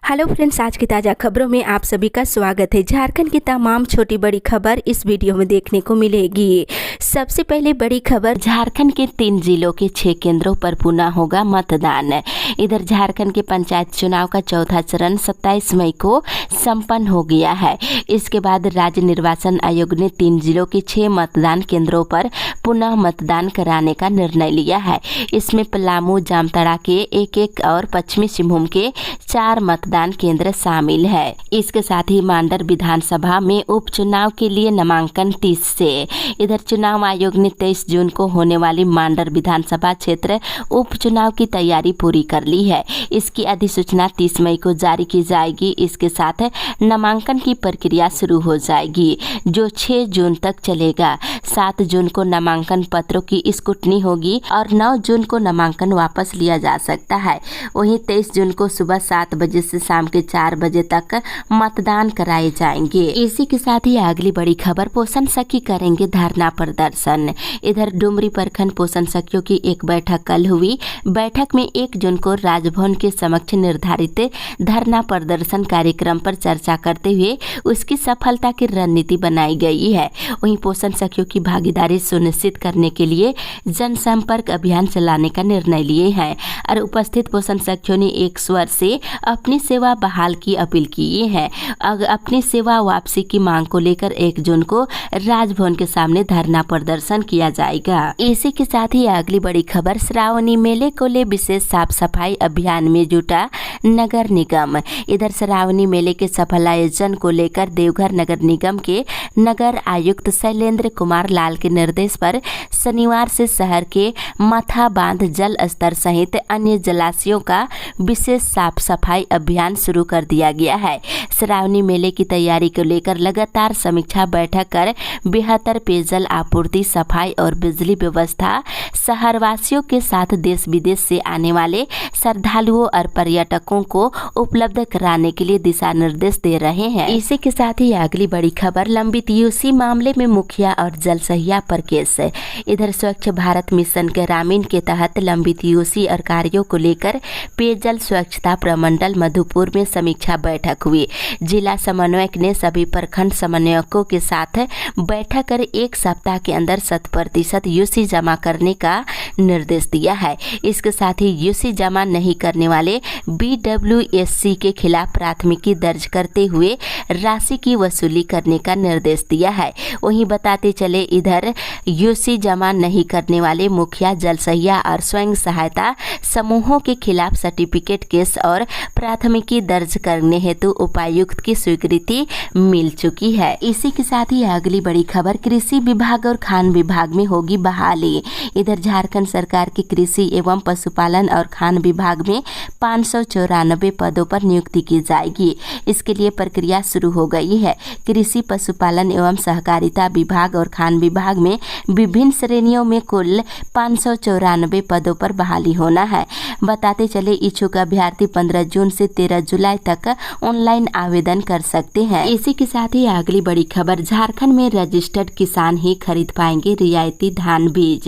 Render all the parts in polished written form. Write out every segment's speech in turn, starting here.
Hello friends, आज की ताज़ा खबरों में आप सभी का स्वागत है। झारखंड की तमाम छोटी बड़ी खबर इस वीडियो में देखने को मिलेगी। सबसे पहले बड़ी खबर, झारखंड के 3 जिलों के 6 केंद्रों पर पुनः होगा मतदान। इधर झारखंड के पंचायत चुनाव का चौथा चरण 27 मई को संपन्न हो गया है। इसके बाद राज्य निर्वाचन आयोग ने 3 जिलों के 6 मतदान केंद्रों पर पुनः मतदान कराने का निर्णय लिया है। इसमें पलामू, जामताड़ा के 1 और पश्चिमी सिंहभूम के 4 मतदान केंद्र शामिल है। इसके साथ ही मांडर विधानसभा में उपचुनाव के लिए नामांकन 30 से। इधर चुनाव आयोग ने 23 जून को होने वाली मांडर विधानसभा क्षेत्र उपचुनाव की तैयारी पूरी कर ली है। इसकी अधिसूचना 30 मई को जारी की जाएगी। इसके साथ नामांकन की प्रक्रिया शुरू हो जाएगी, जो 6 जून तक चलेगा। 7 जून को नामांकन पत्रों की स्क्रूटनी होगी और 9 जून को नामांकन वापस लिया जा सकता है। वहीं 23 जून को सुबह 7 बजे से शाम के 4 बजे तक मतदान कराए जाएंगे। इसी के साथ ही अगली बड़ी खबर, पोषण सखी करेंगे धरना प्रदर्शन। इधर डुमरी प्रखंड पोषण सखियों की एक बैठक कल हुई। बैठक में 1 जून को राजभवन के समक्ष निर्धारित धरना प्रदर्शन कार्यक्रम पर चर्चा करते हुए उसकी सफलता की रणनीति बनाई गई है। वहीं पोषण सखियों की भागीदारी सुनिश्चित करने के लिए जनसंपर्क अभियान चलाने का निर्णय लिए हैं और उपस्थित पोषण सखियों ने एक स्वर से अपनी सेवा बहाल की अपील की है। अपनी सेवा वापसी की मांग को लेकर 1 जून को राजभवन के सामने धरना प्रदर्शन किया जाएगा। इसी के साथ ही अगली बड़ी खबर, श्रावणी मेले को ले विशेष साफ सफाई अभियान में जुटा नगर निगम। इधर श्रावणी मेले के सफल आयोजन को लेकर देवघर नगर निगम के नगर आयुक्त शैलेंद्र कुमार लाल के निर्देश पर शनिवार से शहर के मथा बांध, जल स्तर सहित अन्य जलाशयों का विशेष साफ सफाई अभियान शुरू कर दिया गया है। श्रावणी मेले की तैयारी को लेकर लगातार समीक्षा बैठक कर बेहतर पेयजल आपूर्ति, सफाई और बिजली व्यवस्था शहरवासियों के साथ देश विदेश से आने वाले श्रद्धालुओं और पर्यटकों को उपलब्ध कराने के लिए दिशा निर्देश दे रहे हैं। इसी के साथ ही अगली बड़ी खबर, लंबित यूसी मामले में मुखिया और जलसहिया पर केस। इधर स्वच्छ भारत मिशन ग्रामीण के तहत लंबित यूसी और कार्यों को लेकर पेयजल स्वच्छता प्रमंडल मधुपुर में समीक्षा बैठक हुई। जिला समन्वयक ने सभी प्रखंड समन्वयकों के साथ बैठक कर 1 सप्ताह के अंदर 100% यूसी जमा करने का निर्देश दिया है। इसके साथ ही यूसी जमा नहीं करने वाले BWSC के खिलाफ प्राथमिकी दर्ज करते हुए राशि की वसूली करने का निर्देश दिया है। वहीं बताते चले, इधर यूसी जमा नहीं करने वाले मुखिया, जलसहिया और स्वयं सहायता समूहों के खिलाफ सर्टिफिकेट केस और प्राथमिकी दर्ज करने हेतु उपायुक्त की स्वीकृति मिल चुकी है। इसी के साथ ही अगली बड़ी खबर, कृषि विभाग और खान विभाग में होगी बहाली। इधर झारखंड सरकार के कृषि एवं पशुपालन और खान विभाग में 594 पदों पर नियुक्ति की जाएगी। इसके लिए प्रक्रिया शुरू हो गई है। कृषि, पशुपालन एवं सहकारिता विभाग और खान विभाग में विभिन्न श्रेणियों में कुल 594 पदों पर बहाली होना है। बताते चले, इच्छुक अभ्यर्थी 15 जून से 13 जुलाई तक ऑनलाइन आवेदन कर सकते हैं। इसी के साथ ही अगली बड़ी खबर, झारखंड में रजिस्टर्ड किसान ही खरीद पाएंगे रियायती धान बीज।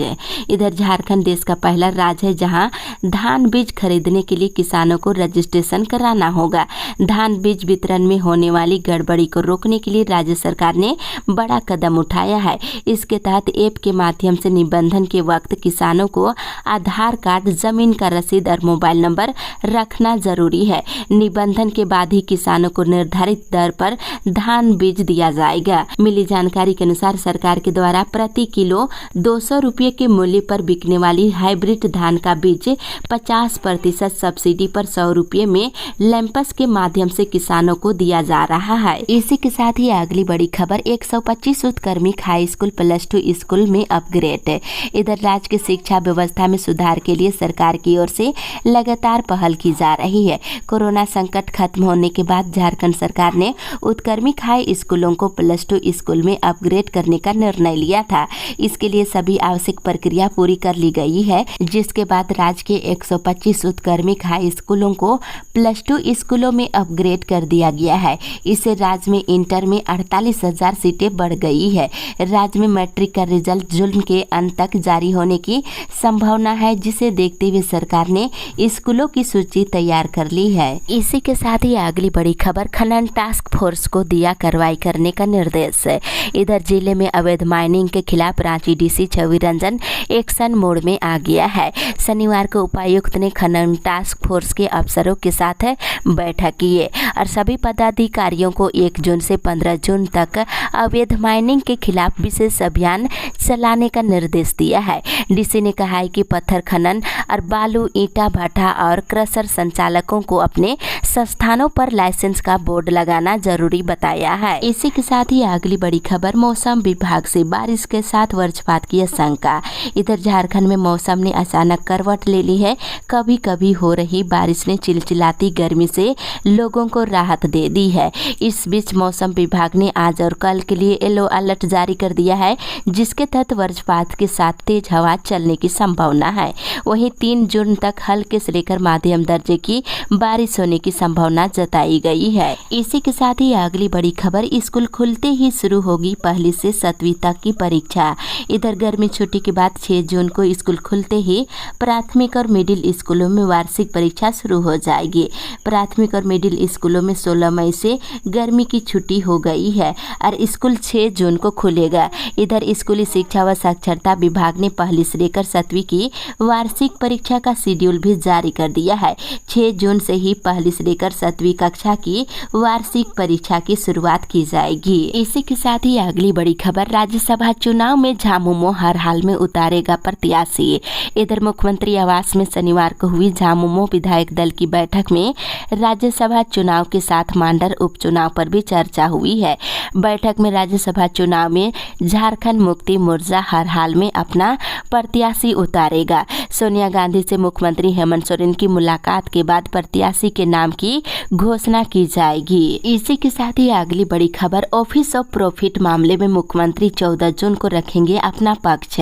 इधर झारखंड देश का पहला राज्य है जहां धान बीज खरीदने के लिए किसानों को रजिस्ट्रेशन कराना होगा। धान बीज वितरण में होने वाली गड़बड़ी को रोकने के लिए राज्य सरकार ने बड़ा कदम उठाया है। इसके तहत ऐप के माध्यम से निबंधन के वक्त किसानों को आधार कार्ड, जमीन का रसीद और मोबाइल नंबर रखना जरूरी है। निबंधन के बाद ही किसानों को निर्धारित दर पर धान बीज दिया जाएगा। मिली जानकारी के अनुसार सरकार के द्वारा प्रति किलो 200 रुपये के मूल्य पर बिकने वाली हाइब्रिड धान का बीज 50% सब्सिडी पर 100 रुपये में लैंपस के माध्यम से किसानों को दिया जा रहा है। इसी के साथ ही अगली बड़ी खबर, 125 उत्कर्मिक हाई स्कूल +2 स्कूल में अपग्रेड। इधर राज्य की शिक्षा व्यवस्था में सुधार के लिए सरकार की ओर से लगातार पहल की जा रही है। कोरोना संकट खत्म होने के बाद झारखंड सरकार ने उत्कर्मिक हाई स्कूलों को +2 स्कूल में अपग्रेड करने का निर्णय लिया था। इसके लिए सभी आवश्यक प्रक्रिया पूरी कर ली गई है, जिसके बाद राज्य के 125 उत्कर्मिक हाई स्कूलों को +2 स्कूलों में अपग्रेड कर दिया गया है। इससे राज्य में इंटर में 48,000 सीटें बढ़ गई है। राज्य में मैट्रिक का रिजल्ट जून के अंत तक जारी होने की संभावना है, जिसे देखते हुए सरकार ने स्कूलों की सूची तैयार कर ली है। इसी के साथ ही अगली बड़ी खबर, खनन टास्क फोर्स को दिया कार्रवाई करने का निर्देश। इधर जिले में अवैध माइनिंग के खिलाफ Ranchi DC Chhavi Ranjan action mode में आ गया है। शनिवार को उपायुक्त ने खनन टास्क फोर्स के अफसरों के साथ बैठक की और सभी पदाधिकारियों को 1 जून से 15 जून तक अवैध माइनिंग के खिलाफ विशेष अभियान चलाने का निर्देश दिया है। डीसी ने कहा है कि पत्थर खनन और बालू, ईंटा भट्टा और क्रशर संचालकों को अपने संस्थानों पर लाइसेंस का बोर्ड लगाना जरूरी बताया है। इसी के साथ ही अगली बड़ी खबर, मौसम विभाग से बारिश के साथ वज्रपात की आशंका। इधर झारखंड में मौसम ने अचानक करवट ले ली है। कभी कभी हो रही बारिश ने चिलचिलाती गर्मी से लोगों को राहत दे दी है। इस बीच मौसम विभाग ने आज और कल के लिए येलो अलर्ट जारी कर दिया है, जिसके तहत वज्रपात के साथ तेज हवा चलने की संभावना है। वहीं 3 जून तक हल्के से लेकर मध्यम दर्जे की बारिश होने की संभावना जताई गई है। इसी के साथ ही अगली बड़ी खबर, स्कूल खुलते ही शुरू होगी 1 से 7वीं तक की परीक्षा। इधर गर्मी छुट्टी के बाद 6 जून को स्कूल खुलते ही प्राथमिक और मिडिल स्कूलों में वार्षिक परीक्षा शुरू हो जाएगी। प्राथमिक और मिडिल स्कूलों में 16 मई से गर्मी की छुट्टी हो गई है और स्कूल 6 जून को खुलेगा। इधर स्कूली शिक्षा व साक्षरता विभाग ने 1 से लेकर 7वीं की वार्षिक परीक्षा का शेड्यूल भी जारी कर दिया है। 6 जून से ही 1 से लेकर 7वीं कक्षा की वार्षिक परीक्षा की शुरुआत की जाएगी। इसी के साथ ही अगली बड़ी खबर, राज्यसभा चुनाव में झामुमो हर हाल में उतारेगा प्रत्याशी। इधर मुख्यमंत्री आवास में शनिवार को हुई झामुमो विधायक दल की बैठक में राज्यसभा चुनाव के साथ मांडर उपचुनाव पर भी चर्चा हुई है। बैठक में राज्यसभा चुनाव में झारखंड मुक्ति मोर्चा हर हाल में अपना प्रत्याशी उतारेगा। सोनिया गांधी से मुख्यमंत्री हेमंत सोरेन की मुलाकात के बाद प्रत्याशी के नाम की घोषणा की जाएगी। इसी के साथ ही अगली बड़ी खबर, ऑफिस ऑफ प्रॉफिट मामले में मुख्यमंत्री 14 जून को रखेंगे अपना पक्ष।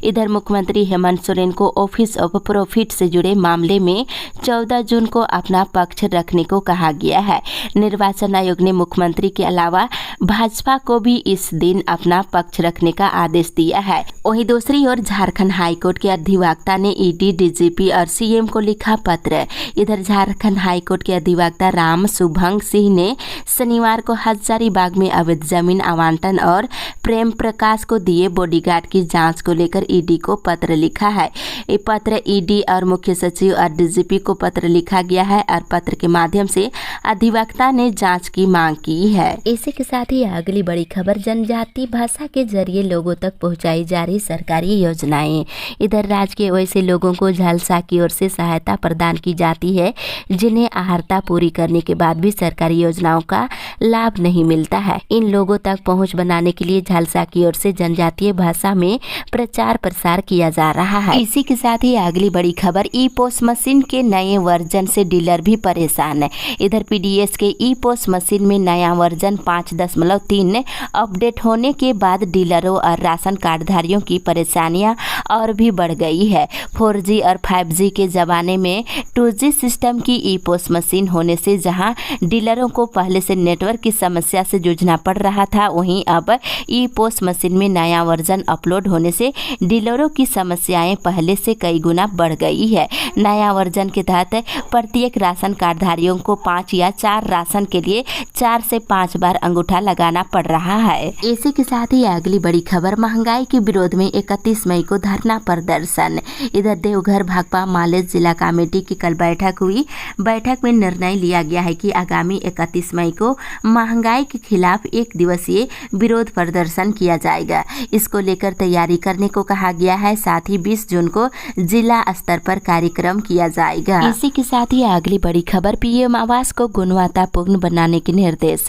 इधर मुख्यमंत्री हेमंत सोरेन को ऑफिस ऑफ प्रॉफिट से जुड़े मामले में 14 जून को अपना पक्ष रखने को कहा गया है। निर्वाचन आयोग ने मुख्यमंत्री के अलावा भाजपा को भी इस दिन अपना पक्ष रखने का आदेश दिया है। वहीं दूसरी ओर झारखंड हाईकोर्ट के अधिवक्ता ने ईडी, डीजीपी और सीएम को लिखा पत्र। इधर झारखंड हाईकोर्ट के अधिवक्ता राम शुभंग सिंह ने शनिवार को हजारीबाग में अवैध जमीन आवंटन और प्रेम प्रकाश को दिए बॉडीगार्ड की जांच को लेकर ईडी को पत्र लिखा है। ये पत्र ईडी और मुख्य सचिव और डीजीपी को पत्र लिखा गया है और पत्र के माध्यम से अधिवक्ता ने जांच की मांग की है। इसी के साथ ही अगली बड़ी खबर, जनजातीय भाषा के जरिए लोगों तक पहुंचाई जा रही सरकारी योजनाएं। इधर राज्य के वैसे लोगों को झलसा की ओर से सहायता प्रदान की जाती है जिन्हें अहर्ता पूरी करने के बाद भी सरकारी योजनाओं का लाभ नहीं मिलता है। इन लोगों तक पहुंच बनाने के लिए झलसा की ओर से जनजातीय भाषा में प्रचार प्रसार किया जा रहा है। इसी के साथ ही अगली बड़ी खबर, ई पोस्ट मशीन के नए वर्जन से डीलर भी परेशान है। इधर पीडीएस के ई पोस्ट मशीन में नया वर्जन 5.3 अपडेट होने के बाद डीलरों और राशन कार्डधारियों की परेशानियां और भी बढ़ गई है। 4G और 5G के जमाने में 2G सिस्टम की ई पोस्ट मशीन होने से जहां डीलरों को पहले से नेटवर्क की समस्या से जूझना पड़ रहा था, वहीं अब ई पोस्ट मशीन में नया वर्जन अपलोड होने से डीलरों की समस्याएं पहले से कई गुना बढ़ गई है। नया वर्जन के तहत प्रत्येक राशन कार्डधारियों को 5 या 4 राशन के लिए 4 से 5 बार अंगूठा लगाना पड़ रहा है। इसी के साथ ही अगली बड़ी खबर, महंगाई के विरोध में 31 मई को धरना प्रदर्शन। इधर देवघर भाकपा माले जिला कमेटी की कल बैठक हुई। बैठक में निर्णय लिया गया है कि आगामी 31 मई को महंगाई के खिलाफ 1 दिवसीय विरोध प्रदर्शन किया जाएगा। इसको लेकर तैयारी करने को कहा गया है। साथ ही 20 जून को जिला स्तर पर कार्यक्रम किया जाएगा। इसी के साथ ही अगली बड़ी खबर, पीएम आवास को गुणवत्तापूर्ण बनाने के निर्देश।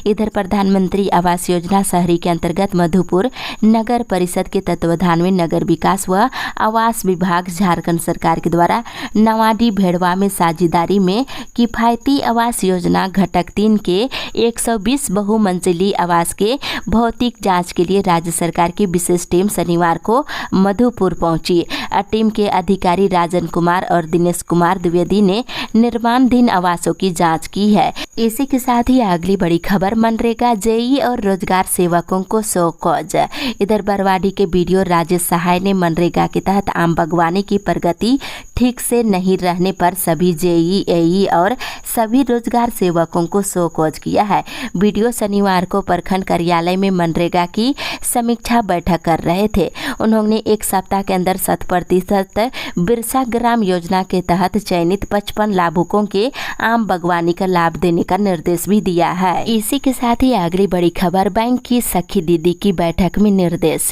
इधर प्रधानमंत्री आवास योजना शहरी के अंतर्गत मधुपुर नगर परिषद के तत्वाधान में नगर विकास व आवास विभाग झारखंड सरकार के द्वारा नवाडी भेड़वा में साझेदारी में किफायती आवास योजना घटक 3 के 120 बहुमंजिली आवास के भौतिक जांच के लिए राज्य सरकार की विशेष टीम शनिवार को मधुपुर पहुंची। टीम के अधिकारी राजन कुमार और दिनेश कुमार द्विवेदी ने निर्माणाधीन आवासों की जांच की है। इसी के साथ ही अगली बड़ी खबर, मनरेगा जेई और रोजगार सेवकों को शो कॉज। इधर बरवाडी के वीडियो राजेश सहाय ने मनरेगा के तहत आम बागवानी की प्रगति ठीक से नहीं रहने पर सभी जेई एई और सभी रोजगार सेवकों को शो कॉज किया है। वीडियो शनिवार को प्रखंड कार्यालय में मनरेगा की समीक्षा बैठक कर रहे थे। उन्होंने एक सप्ताह के अंदर 100% बिरसा ग्राम योजना के तहत चयनित 55 लाभुकों के आम बागवानी का लाभ देने का निर्देश भी दिया है। इसी के साथ ही अगली बड़ी खबर, बैंक की सखी दीदी की बैठक में निर्देश।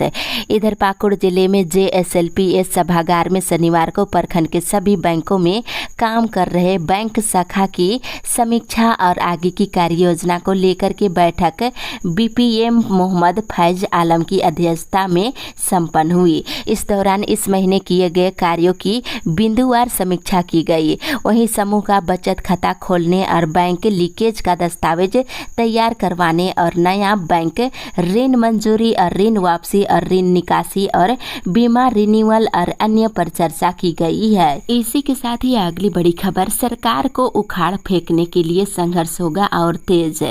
इधर पाकुड़ जिले में JSLPS सभागार में शनिवार को प्रखंड के सभी बैंकों में काम कर रहे बैंक शाखा की समीक्षा और आगे की कार्य योजना को लेकर के बैठक BPM मोहम्मद फैज आलम की अध्यक्षता में संपन्न हुई। इस दौरान इस महीने किए गए कार्यों की बिंदुवार समीक्षा की गई। वहीं समूह का बचत खाता खोलने और बैंक लीकेज का दस्तावेज तैयार करवाने और नया बैंक ऋण मंजूरी और ऋण वापसी और ऋण निकासी और बीमा रिन्यूअल और अन्य पर चर्चा की गई है। इसी के साथ ही अगली बड़ी खबर, सरकार को उखाड़ फेंकने के लिए संघर्ष होगा और तेज।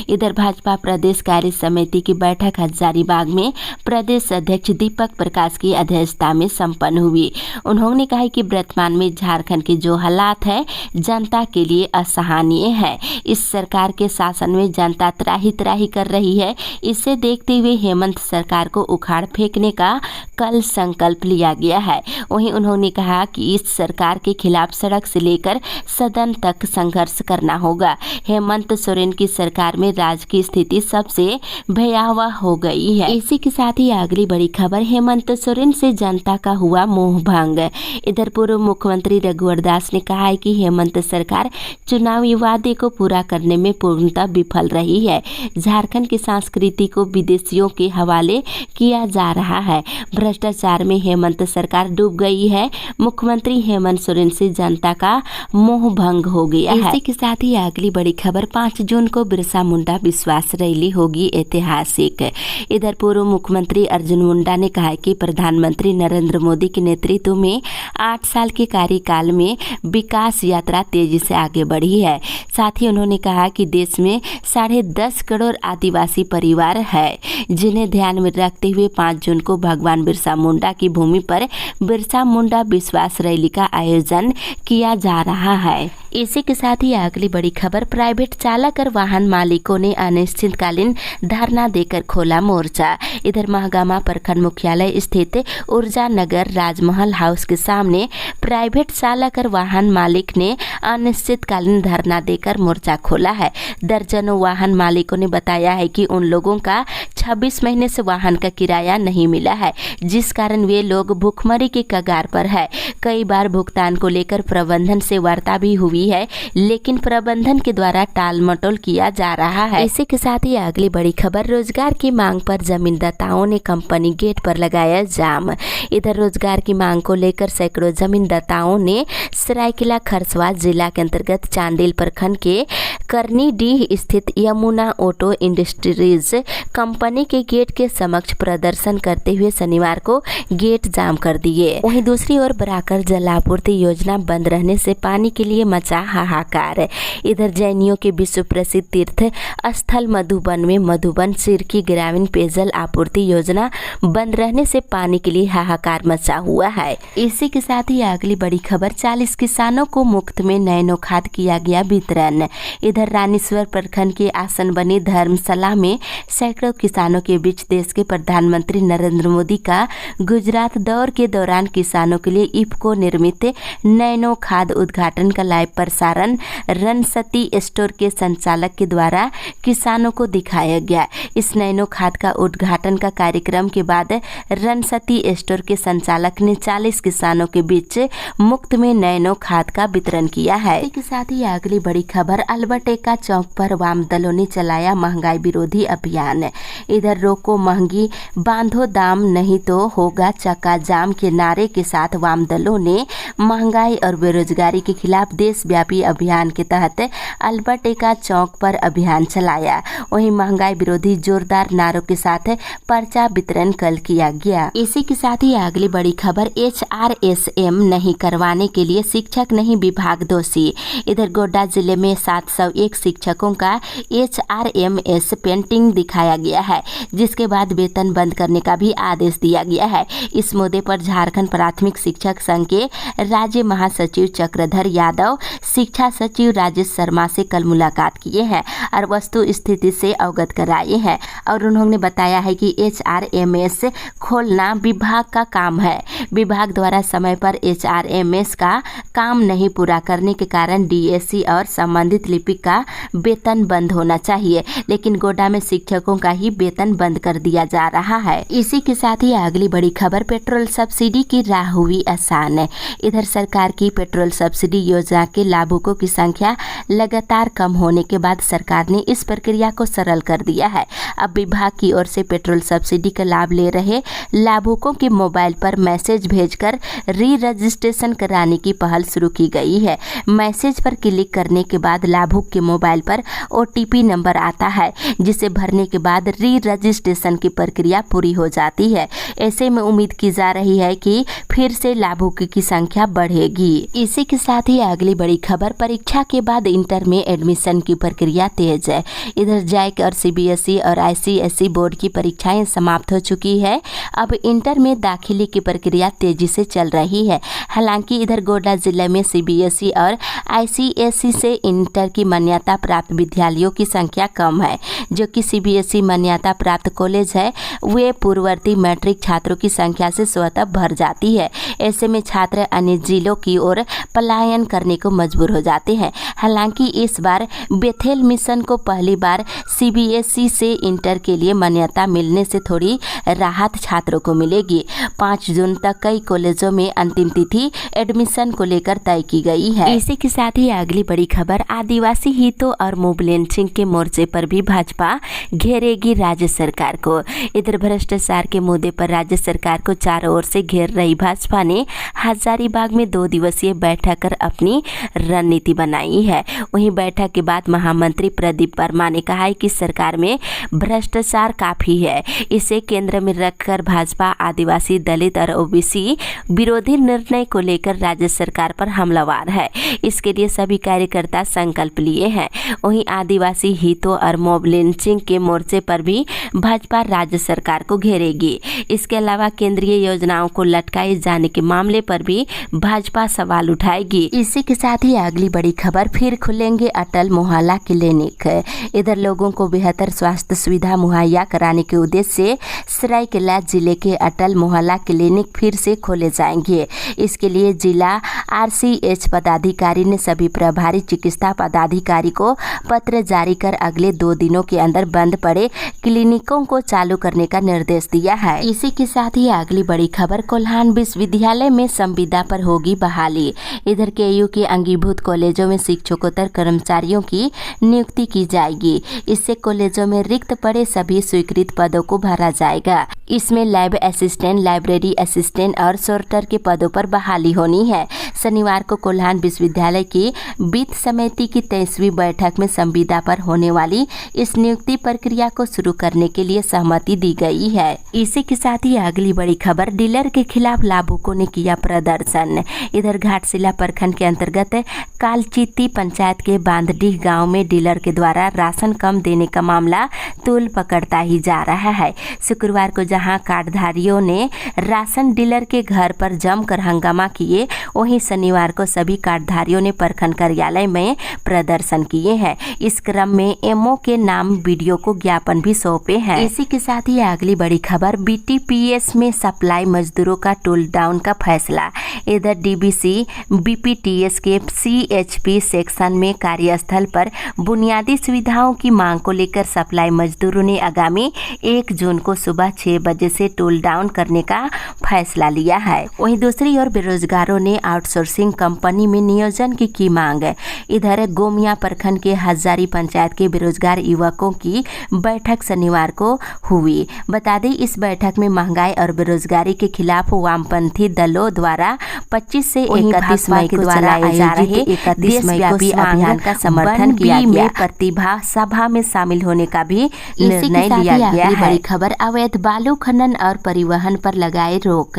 इधर भाजपा प्रदेश कार्य समिति की बैठक हजारीबाग में प्रदेश अध्यक्ष दीपक प्रकाश की अध्यक्षता में संपन्न हुई। उन्होंने कहा कि वर्तमान में झारखंड के जो हालात है जनता के लिए असहनीय है। इस सरकार के शासन में जनता त्राही त्राही कर रही है। इसे देखते हुए हेमंत सरकार को उखाड़ फेंकने का कल संकल्प लिया गया है। वहीं उन्होंने कहा कि इस सरकार के खिलाफ सड़क से लेकर सदन तक संघर्ष करना होगा। हेमंत सोरेन की सरकार में राज्य की स्थिति सबसे भयावह हो गई है। इसी के साथ ही अगली बड़ी खबर, हेमंत सोरेन से जनता का हुआ मोह भंग। इधर पूर्व मुख्यमंत्री रघुवर दास ने कहा है कि हेमंत सरकार चुनावी वादे को पूरा करने में पूर्णतः विफल रही है। झारखंड की संस्कृति को विदेशियों के हवाले किया जा रहा है। भ्रष्टाचार में हेमंत सरकार डूब गई है। मुख्यमंत्री हेमंत सोरेन से जनता का मोह भंग हो गया है। इसी के साथ ही अगली बड़ी खबर, 5 जून को बिरसा मुंडा विश्वास रैली होगी ऐतिहासिक। इधर पूर्व मुख्यमंत्री अर्जुन मुंडा ने कहा कि प्रधानमंत्री नरेंद्र मोदी के नेतृत्व में 8 साल के कार्यकाल में विकास यात्रा तेजी से आगे बढ़ी है। साथ ही उन्होंने कहा कि देश में 10.5 करोड़ आदिवासी परिवार है, जिन्हें ध्यान में रखते हुए 5 जून को भगवान बिरसा मुंडा की भूमि पर बिरसा मुंडा विश्वास रैली का आयोजन किया जा रहा है। इसी के साथ ही अगली बड़ी खबर, प्राइवेट चालक और वाहन मालिकों ने अनिश्चितकालीन धरना देकर खोला मोर्चा। इधर महागामा प्रखंड मुख्यालय स्थित ऊर्जा नगर राजमहल हाउस के सामने प्राइवेट चालक और वाहन मालिक ने अनिश्चितकालीन धरना देकर मोर्चा खोला है। दर्जनों वाहन मालिकों ने बताया है कि उन लोगों का 26 महीने से वाहन का किराया नहीं मिला है, जिस कारण वे लोग भूखमरी के कगार पर है। कई बार भुगतान को लेकर प्रबंधन से वार्ता भी हुई है, लेकिन प्रबंधन के द्वारा टाल मटोल किया जा रहा है। इसी के साथ ही अगली बड़ी खबर, रोजगार की मांग पर जमींदाताओं ने कंपनी गेट पर लगाया जाम। इधर रोजगार की मांग को लेकर सैकड़ों जमींदाताओं ने सरायकेला खरसवा जिला के अंतर्गत चांडिल प्रखंड के करनीडीह स्थित यमुना ऑटो इंडस्ट्रीज कंपनी के गेट के समक्ष प्रदर्शन करते हुए शनिवार को गेट जाम कर दिए। वहीं दूसरी ओर बराकर जल आपूर्ति योजना बंद रहने से पानी के लिए मचा हाहाकार। इधर जैनियों के विश्व प्रसिद्ध तीर्थ स्थल मधुबन में मधुबन सिरकी ग्रामीण पेयजल आपूर्ति योजना बंद रहने से पानी के लिए हाहाकार मचा हुआ है। इसी के साथ ही अगली बड़ी खबर, 40 किसानों को मुफ्त में नैनो खाद किया गया वितरण। इधर रानीश्वर प्रखंड के आसन बनी धर्मशाला में सैकड़ों किसानों के बीच देश के प्रधानमंत्री नरेंद्र मोदी का गुजरात दौरे के दौरान किसानों के लिए इफको निर्मित नैनो खाद उद्घाटन का लाइव प्रसारण रणसती स्टोर के संचालक के द्वारा किसानों को दिखाया गया। इस नैनो खाद का उद्घाटन का कार्यक्रम के बाद रणसती स्टोर के संचालक ने 40 किसानों के बीच मुफ्त में नैनो खाद का वितरण किया है। इसके साथ ही अगली बड़ी खबर, अल्बर्टेका चौक पर वाम दलों ने चलाया महंगाई विरोधी अभियान। इधर रोको महंगी, बांधो दाम, नहीं तो होगा चक्का जाम के नारे के साथ वाम दलों ने महंगाई और बेरोजगारी के खिलाफ देशव्यापी अभियान के तहत अल्बर्टेका चौक पर अभियान चलाया। वहीं महंगाई विरोधी जोरदार नारों के साथ पर्चा वितरण कल किया गया। इसी के साथ ही अगली बड़ी खबर, HRSM नहीं करवाने के लिए शिक्षक नहीं विभाग दोषी। इधर गोड्डा जिले में 7 701 शिक्षकों का HRMS पेंडिंग दिखाया गया है, जिसके बाद वेतन बंद करने का भी आदेश दिया गया है। इस मुद्दे पर झारखंड प्राथमिक शिक्षक संघ के राज्य महासचिव चक्रधर यादव शिक्षा सचिव राजेश शर्मा से कल मुलाकात किए हैं और वस्तु स्थिति से अवगत कराए हैं और उन्होंने बताया है कि HRMS खोलना विभाग का काम है। विभाग द्वारा समय पर HRMS का काम नहीं पूरा करने के कारण DSC और संबंधित लिपिक का वेतन बंद होना चाहिए, लेकिन गोड्डा में शिक्षकों का ही वेतन बंद कर दिया जा रहा है। इसी के साथ ही अगली बड़ी खबर, पेट्रोल सब्सिडी की राह हुई आसान। इधर सरकार की पेट्रोल सब्सिडी योजना के लाभुकों की संख्या लगातार कम होने के बाद सरकार ने इस प्रक्रिया को सरल कर दिया है। अब विभाग की ओर से पेट्रोल सब्सिडी का लाभ ले रहे लाभुकों के मोबाइल पर मैसेज भेजकर री रजिस्ट्रेशन कराने की पहल शुरू की गई है। मैसेज पर क्लिक करने के बाद लाभुक के मोबाइल पर OTP नंबर आता है, जिसे भरने के बाद री रजिस्ट्रेशन की प्रक्रिया पूरी हो जाती है। ऐसे में उम्मीद की जा रही है कि फिर से लाभुकों की संख्या बढ़ेगी। इसी के साथ ही अगली बड़ी खबर, परीक्षा के बाद इंटर में एडमिशन की प्रक्रिया तेज है। इधर जैक और CBSE और ICSE बोर्ड की परीक्षाएं समाप्त हो चुकी है। अब इंटर में दाखिले की प्रक्रिया तेजी से चल रही है। हालांकि इधर गोड्डा जिले में CBSE और ICSE से इंटर की मान्यता प्राप्त विद्यालयों की संख्या कम है। जो कि CBSE मान्यता प्राप्त कॉलेज है, वे पूर्ववर्ती मैट्रिक छात्रों की संख्या से स्वतः भर जाती है। ऐसे में छात्र अन्य जिलों की ओर पलायन करने को मजबूर हो जाते हैं। हालांकि इस बार बेथेल मिशन को पहली बार CBSE से इंटर के लिए मान्यता मिलने से थोड़ी राहत छात्रों को मिलेगी। 5 जून तक कई कॉलेजों में अंतिम तिथि एडमिशन को लेकर तय की गई है। इसी के साथ ही अगली बड़ी खबर, आदिवासी हितों और मूव लिंचिंग के मोर्चे पर भी भाजपा घेरेगी राज्य सरकार को। इधर भ्रष्टाचार के मुद्दे पर राज्य सरकार को चारों ओर से घेर रही भाजपा ने हजारीबाग में 2 दिवसीय बैठक कर अपनी रणनीति बनाई है। वहीं बैठक के बाद महामंत्री प्रदीप वर्मा ने कहा है कि सरकार में भ्रष्टाचार काफी है। इसे केंद्र में रखकर भाजपा आदिवासी, दलित और OBC विरोधी निर्णय को लेकर राज्य सरकार पर हमलावर है। इसके लिए सभी कार्यकर्ता संकल्प लिए हैं। वहीं आदिवासी हितों और मॉब लिंचिंग के मोर्चे पर भी भाजपा राज्य सरकार को घेरेगी। इसके अलावा केंद्रीय योजनाओं को लटकाए जाने के मामले पर भी भाजपा सवाल उठाएगी। इसी के साथ ही अगली बड़ी खबर, फिर खुलेंगे अटल मोहल्ला क्लिनिक। इधर लोगों को बेहतर स्वास्थ्य सुविधा मुहैया कराने के उद्देश्य से सरायकेला जिले के अटल मोहल्ला क्लिनिक फिर से खोले जाएंगे। इसके लिए जिला RCH पदाधिकारी ने सभी प्रभारी चिकित्सा पदाधिकारी को पत्र जारी कर अगले 2 दिनों के अंदर बंद पड़े क्लिनिकों को चालू करने का निर्देश दिया है। इसी के साथ ही अगली बड़ी खबर, कोल्हान विश्वविद्यालय में संविदा पर होगी बहाली। इधर KU के अंगीभूत कॉलेजों में शिक्षकोत्तर कर्मचारियों की नियुक्ति की जाएगी। इससे कॉलेजों में रिक्त पड़े सभी स्वीकृत पदों को भरा जाएगा। इसमें लैब असिस्टेंट, लाइब्रेरी असिस्टेंट और सोर्टर के पदों पर बहाली होनी है। शनिवार को कोल्हान विश्वविद्यालय की वित्त समिति की 23वीं बैठक में संविदा पर होने वाली इस नियुक्ति प्रक्रिया को शुरू करने के लिए सहमति दी गई है। इसी के साथ ही अगली बड़ी खबर, डीलर के खिलाफ लाभुकों ने किया प्रदर्शन। इधर घाटशिला प्रखंड के अंतर्गत कालचिती पंचायत के बांधडीह गांव में डीलर के द्वारा राशन कम देने का मामला तूल पकड़ता ही जा रहा है। शुक्रवार को जहां कार्डधारियों ने राशन डीलर के घर पर जमकर हंगामा किए, वहीं शनिवार को सभी कार्डधारियों ने प्रखंड कार्यालय में प्रदर्शन किए हैं। इस क्रम में MO के नाम वीडियो को ज्ञापन भी सौंपे हैं। इसी के साथ ही अगली बड़ी खबर, BTPS में सप्लाई मजदूरों का टूल डाउन का फैसला। इधर DBC BPTS के CHP सेक्शन में कार्यस्थल पर बुनियादी सुविधाओं की मांग को लेकर सप्लाई मजदूरों ने आगामी 1 जून को सुबह 6 बजे से टूल डाउन करने का फैसला लिया है। वहीं दूसरी ओर बेरोजगारों ने आउटसोर्सिंग कंपनी में नियोजन की मांग। इधर गोमिया प्रखंड के हजारी पंचायत के बेरोजगार युवकों की बैठक शनिवार को हुई। बता दें, इस बैठक में महंगाई और बेरोजगारी के खिलाफ वामपंथी दलों द्वारा 25 से 31 मई को चलाए जा रहे देशव्यापी अभियान का समर्थन किया गया। प्रतिभा सभा में शामिल होने का भी निर्णय लिया गया है। बड़ी खबर, अवैध बालू खनन और परिवहन पर लगाए रोक।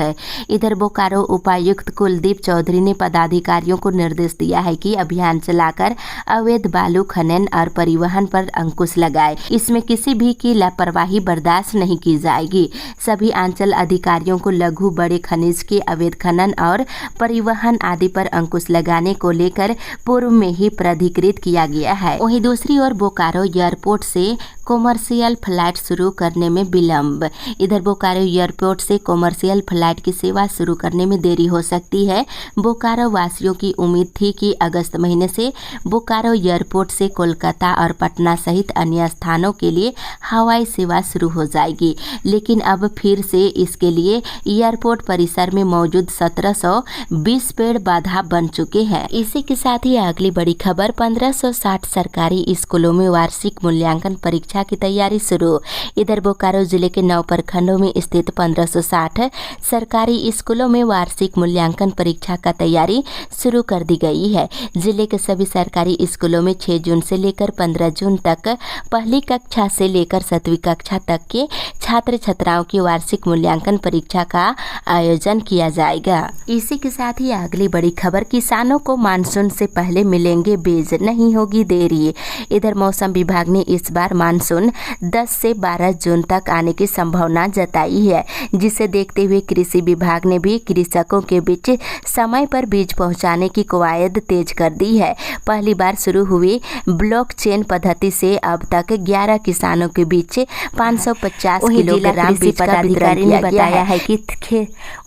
इधर बोकारो उपायुक्त कुलदीप चौधरी ने पदाधिकारियों को निर्देश दिया है कि अभियान चलाकर अवैध बालू खनन और परिवहन पर अंकुश लगाए। इसमें किसी भी की लापरवाही बर्दाश्त नहीं की जाएगी। सभी अंचल अधिकारियों को लघु बड़े खनिज के अवैध खनन और परिवहन आदि पर अंकुश लगाने को लेकर पूर्व में ही प्राधिकृत किया गया है। वहीं दूसरी ओर बोकारो एयरपोर्ट से कॉमर्शियल फ्लाइट शुरू करने में विलंब। इधर बोकारो एयरपोर्ट से कॉमर्शियल फ्लाइट की सेवा शुरू करने में देरी हो सकती है। बोकारो वासियों की उम्मीद थी कि अगस्त महीने से बोकारो एयरपोर्ट से कोलकाता और पटना सहित अन्य स्थानों के लिए हवाई सेवा शुरू हो जाएगी, लेकिन अब फिर से इसके लिए एयरपोर्ट परिसर में मौजूद 1720 पेड़ बाधा बन चुके हैं। इसी के साथ ही अगली बड़ी खबर, 1560 सरकारी स्कूलों में वार्षिक मूल्यांकन परीक्षा की तैयारी शुरू। इधर बोकारो जिले के 9 प्रखंडों में स्थित 1560 सरकारी स्कूलों में वार्षिक मूल्यांकन परीक्षा का तैयारी शुरू कर दी गई है। जिले के सभी सरकारी स्कूलों में 6 जून से लेकर 15 जून तक पहली कक्षा से लेकर 7वीं कक्षा तक के छात्र छात्राओं की वार्षिक मूल्यांकन परीक्षा का आयोजन किया जाएगा। इसी के साथ ही अगली बड़ी खबर, किसानों को मानसून से पहले मिलेंगे बीज, नहीं होगी देरी। इधर मौसम विभाग ने इस बार मानसून 10 से 12 जून तक आने की संभावना जताई है, जिसे देखते हुए कृषि विभाग ने भी कृषकों के बीच समय पर बीज पहुंचाने की कवायद तेज कर दी है। पहली बार शुरू हुई ब्लॉकचेन पद्धति से अब तक 11 किसानों के बीच 550 किलोग्राम बीज का वितरण किया गया है कि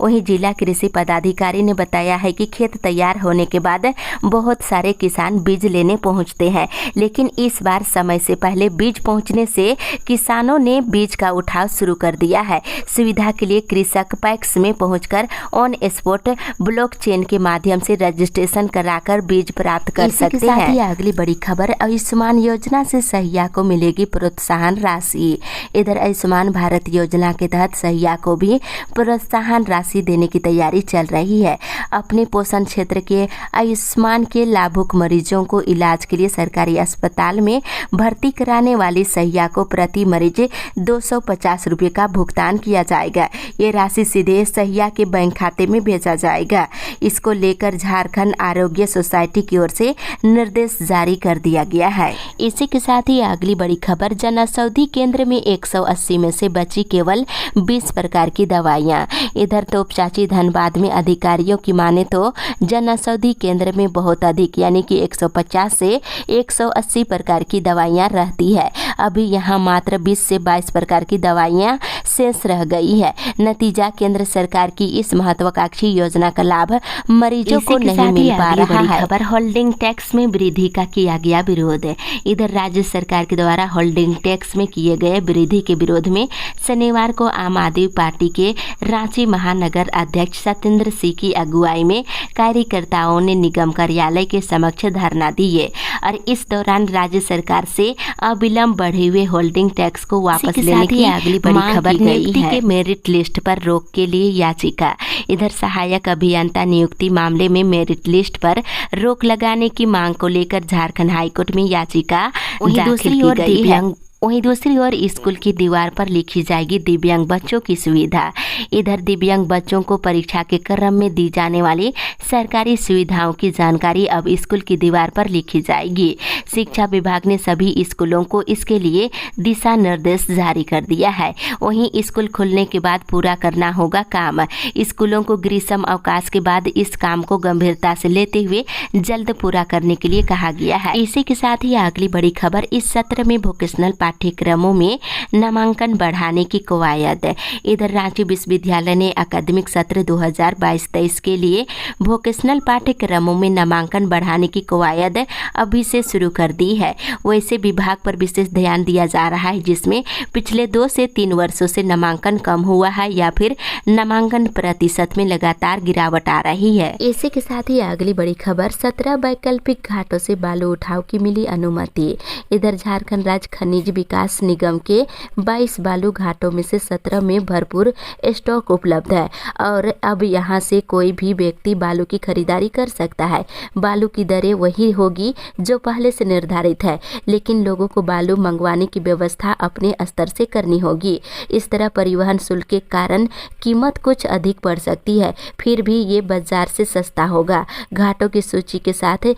वहीं जिला कृषि पदाधिकारी ने बताया है कि खेत तैयार होने के बाद बहुत सारे किसान बीज लेने पहुंचते हैं, लेकिन इस बार समय से पहले बीज पहुंचने से किसानों ने बीज का उठाव शुरू कर दिया है। सुविधा के लिए कृषक पैक्स में पहुंचकर ऑन स्पॉट ब्लॉकचेन के माध्यम से रजिस्ट्रेशन कराकर बीज प्राप्त कर सकते हैं। अगली बड़ी खबर, आयुष्मान योजना से सहिया को मिलेगी प्रोत्साहन राशि। इधर आयुष्मान भारत योजना के तहत सहिया को भी प्रोत्साहन राशि देने की तैयारी चल रही है। अपने पोषण क्षेत्र के आयुष्मान के लाभुक मरीजों को इलाज के लिए सरकारी अस्पताल में भर्ती कराने वाली सहिया को प्रति मरीज 250 रुपये का भुगतान किया जाएगा। ये राशि सीधे सहिया के बैंक खाते में भेजा जाएगा। इसको लेकर झारखंड आरोग्य सोसाइटी की ओर से निर्देश जारी कर दिया गया है। इसी के साथ ही अगली बड़ी खबर, जन औषधि केंद्र में 180 में से बची केवल 20 प्रकार की दवाइयाँ। इधर तोपचाची धनबाद में अधिकारियों की माने तो जन औषधि केंद्र में बहुत अधिक यानी कि 150 से 180 प्रकार की दवाइयाँ रहती है। अभी यहाँ मात्र 20 से 22 प्रकार की दवाइयाँ शेष रह गई है। नतीजा, केंद्र सरकार की इस महत्वाकांक्षी योजना का लाभ मरीजों को नहीं मिल पा रहा है। खबर, होल्डिंग टैक्स में वृद्धि का किया गया विरोध। इधर राज्य सरकार के द्वारा होल्डिंग टैक्स में किए गए वृद्धि के विरोध में शनिवार को आम आदमी पार्टी के रांची महानगर अध्यक्ष सत्येंद्र सिंह की अगुवाई में कार्यकर्ताओं ने निगम कार्यालय के समक्ष धरना दिए और इस दौरान राज्य सरकार से अविलंब बढ़े हुए होल्डिंग टैक्स को वापस लेने की अगली बड़ी खबर नियुक्ति के मेरिट लिस्ट पर रोक के लिए याचिका। इधर सहायक अभियंता नियुक्ति मामले में मेरिट लिस्ट पर रोक लगाने की मांग को लेकर झारखंड हाईकोर्ट में याचिका दाखिल की गई है। वहीं दूसरी ओर स्कूल की दीवार पर लिखी जाएगी दिव्यांग बच्चों की सुविधा। इधर दिव्यांग बच्चों को परीक्षा के क्रम में दी जाने वाली सरकारी सुविधाओं की जानकारी अब स्कूल की दीवार पर लिखी जाएगी। शिक्षा विभाग ने सभी स्कूलों को इसके लिए दिशा निर्देश जारी कर दिया है। वहीं स्कूल खुलने के बाद पूरा करना होगा काम। स्कूलों को ग्रीष्म अवकाश के बाद इस काम को गंभीरता से लेते हुए जल्द पूरा करने के लिए कहा गया है। इसी के साथ ही अगली बड़ी खबर, इस सत्र में वोकेशनल पाठ्यक्रमों में नामांकन बढ़ाने की कवायद। इधर रांची विश्वविद्यालय ने अकादमिक सत्र 2022-23 के लिए वोकेशनल पाठ्यक्रमों में नामांकन बढ़ाने की कवायद अभी से शुरू कर दी है। वैसे विभाग पर विशेष ध्यान दिया जा रहा है, जिसमें पिछले 2 से 3 वर्षों से नामांकन कम हुआ है या फिर नामांकन प्रतिशत में लगातार गिरावट आ रही है। इसी के साथ ही अगली बड़ी खबर, 17 वैकल्पिक घाटों से बालू उठाव की मिली अनुमति। इधर झारखंड राज्य खनिज विकास निगम के 22 बालू घाटों में से 17 में भरपूर स्टॉक उपलब्ध है और अब यहां से कोई भी व्यक्ति बालू की खरीदारी कर सकता है। बालू की दरें वही होगी जो पहले से निर्धारित है, लेकिन लोगों को बालू मंगवाने की व्यवस्था अपने स्तर से करनी होगी। इस तरह परिवहन शुल्क के कारण कीमत कुछ अधिक पड़ सकती है, फिर भी ये बाजार से सस्ता होगा। घाटों की सूची के साथ